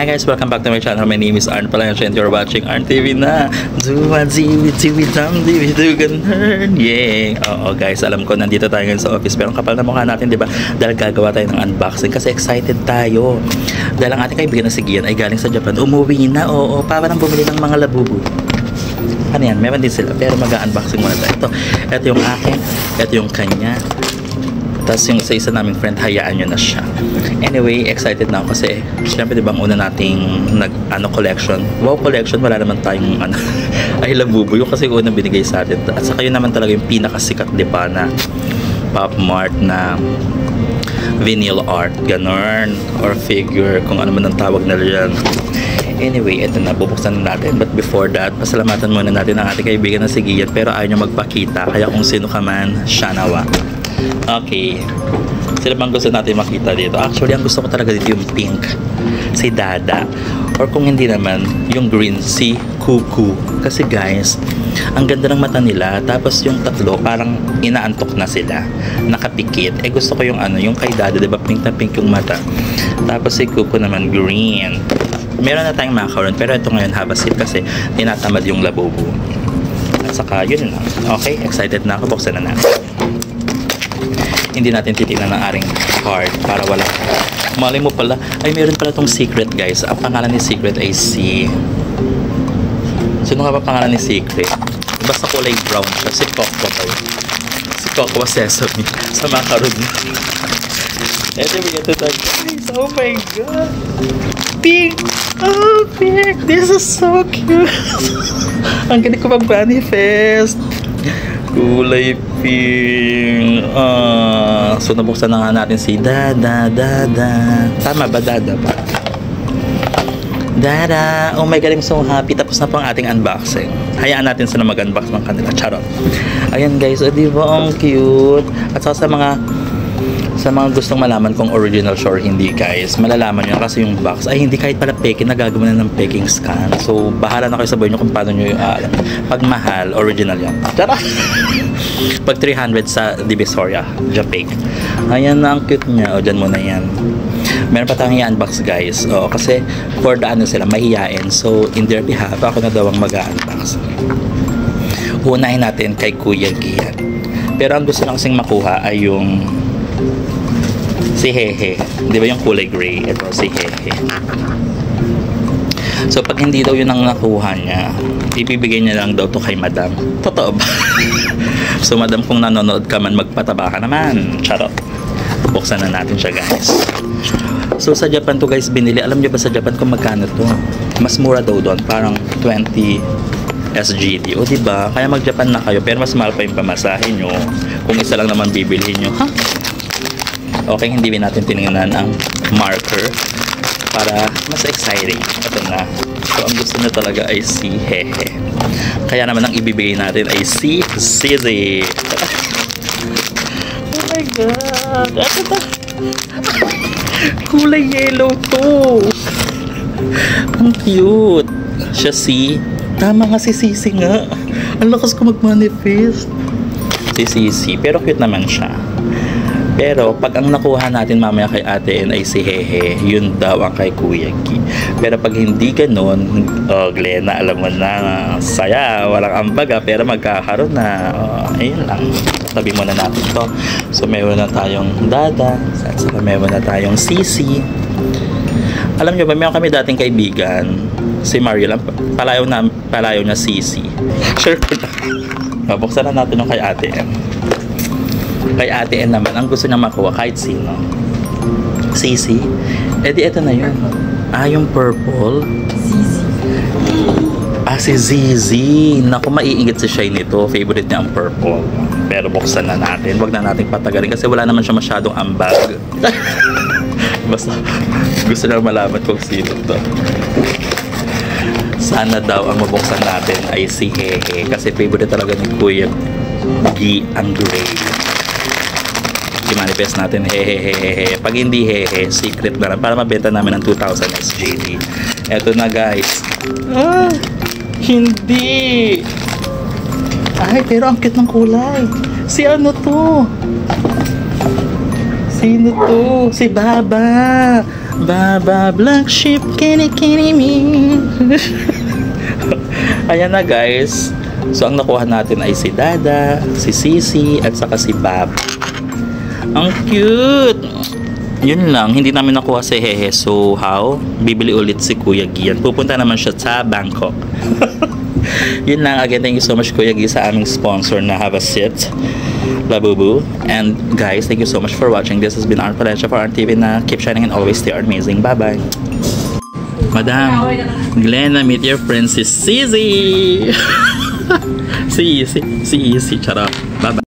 Hi guys, welcome back to my channel. My name is Arn Palacio and you're watching Arn TV na. Yay! Oo guys, alam ko nandito tayo ngayon sa office pero ang kapal na mukha natin, di ba? Dahil gagawa tayo ng unboxing kasi excited tayo. Dahil ang ating kaibigan na si Gian ay galing sa Japan. Umuwi na, oo. Para nang bumili ng mga labubu. Ano yan? Meron din sila. Pero mag-unboxing muna tayo. Ito yung akin. Ito yung kanya. Tapos yung isa naming friend, hayaan nyo na siya. Anyway, excited na ako kasi syempre diba ang una nating collection. Wow, collection, wala naman tayong ay labubo. Yung kasi unang binigay sa atin. At saka yun naman talaga yung pinakasikat diba na Pop Mart na vinyl art, ganon, or figure, kung ano man ang tawag na yan. Anyway, ito na, bubuksan na natin. But before that, pasalamatan muna natin ang ating kaibigan na si Gian, pero ayaw niya magpakita. Kaya kung sino ka man, siya nawa. Okay. Sila bang gusto natin makita dito? Actually, ang gusto ko talaga dito yung pink, si Dada. Or kung hindi naman, yung green, si Kuku. Kasi guys, ang ganda ng mata nila. Tapos yung tatlo, parang inaantok na sila. Nakapikit. Eh gusto ko yung yung kay Dada, diba? Pink na pink yung mata. Tapos si Kuku naman, green. Meron na tayong macaron, pero ito ngayon habasit kasi tinatamad yung labubu. At saka, yun lang. Okay, excited na ako. Buksan na natin. Hindi natin titignan ng aring card para wala. Malay mo pala, ay meron pala tong secret guys. Ang pangalan ni secret ay si... Sino nga ba pangalan ni secret? Basta kulay brown siya. Si Coco ba yun? Si Coco Sesame sa macaron. Ito ito tayo guys. Oh my god. Pink! Oh, pink! This is so cute! Ang galing ko mag-manifest. Kulay pink. So nabuksan na nga natin si Dada. Tama ba Dada ba? Dada. Oh my god, I'm so happy. Tapos na po ang ating unboxing. Hayaan natin sila mag-unbox ng kanila. Charot. Ayan guys, oh, diba ang cute? At sa mga gustong malaman kung original siya or hindi guys, malalaman nyo kasi yung box ay hindi kahit pala peking, nagagawa na ng peking scan. So bahala na kayo sa buhay nyo kung paano nyo alam. Pag mahal, original yan. Tara! Pag 300 sa Divisoria, Japake. Ayan na ang cute niya. O dyan muna yan. Meron pa tayong i-unbox guys. O kasi for the sila mahihain. So in their behalf, ako na daw ang mag-unbox. Unahin natin kay Kuya Gian. Pero ang gusto na kasing makuha ay yung si Hehe. Di ba yung kulay gray? Ito si Hehe. So pag hindi daw yun ang nakuha niya, ibibigay niya lang daw to kay Madam. Totoo ba? So Madam, kung nanonood ka man, magpataba ka naman. Charot. Buksan na natin siya guys. So sa Japan to guys binili. Alam niyo ba sa Japan kung magkano to? Mas mura daw doon. Parang 20 SGD. O diba? Kaya mag-Japan na kayo. Pero mas mahal pa yung pamasahe nyo. Kung isa lang naman bibilhin nyo. Ha? Okay, hindi natin tinignan ang marker para mas exciting. Ito na. So, ang gusto niya talaga ay si Hehe. Kaya naman ang ibibigay natin ay si Zizi. Oh my god. Ito ba? Kulay yellow to. Ang cute. Siya si... Tama nga si Sisi nga. Ang lakas ko mag-manifest. Si Sisi. Pero cute naman siya. Pero pag ang nakuha natin mamaya kay Ate N ay si Hehe, yun daw ang kay Kuya Gi. Pero pag hindi ganun, Glena, alam mo na, saya, walang ambaga, pero magkakaroon na. Ayun lang. Tabi muna natin to. So meron na tayong Dada, at saka meron na tayong Sisi. Alam nyo ba, meron kami dating kaibigan, si Mario lang, palayaw na Sisi. Sure ko na. Mabuksan na natin yung kay Ate N. Kay Ate N naman, ang gusto niya makuha kahit sino. Sisi. Eh di ito na yun. Yung purple. Zizi. Si Zizi. Naku, maiinggit si Shai nito. Favorite niya ang purple. Pero buksan na natin. Huwag na natin patagalin kasi wala naman siya masyadong ambag. Basta gusto niya malaman kung sino to. Sana daw ang mabuksan natin ay si Hehe. Kasi favorite talaga ni Kuya Gi ang gray. I-manifest natin Hehehehe. Pag hindi Hehe, secret na lang para mabenta namin ng 2,000 SGD. Eto na guys. Hindi. Ay, pero ang cute ng kulay. Si ano to? Sino to? Si Baba. Baba black sheep, kini me. Ayan na guys. So ang nakuha natin ay si Dada, si Sisi, at saka si Bob. Ang cute! Yun lang, hindi namin nakuha si Hehe. So how? Bibili ulit si Kuya Gian. Pupunta naman siya sa Bangkok. Yun lang. Again, thank you so much Kuya Gi sa aming sponsor na Have a Seat, Labubu. And guys, thank you so much for watching. This has been Art Valencia for Art TV na keep shining and always stay amazing. Bye-bye. Madam, Glenna, meet your friend si Sisi. Si Easy. Charot. Bye-bye.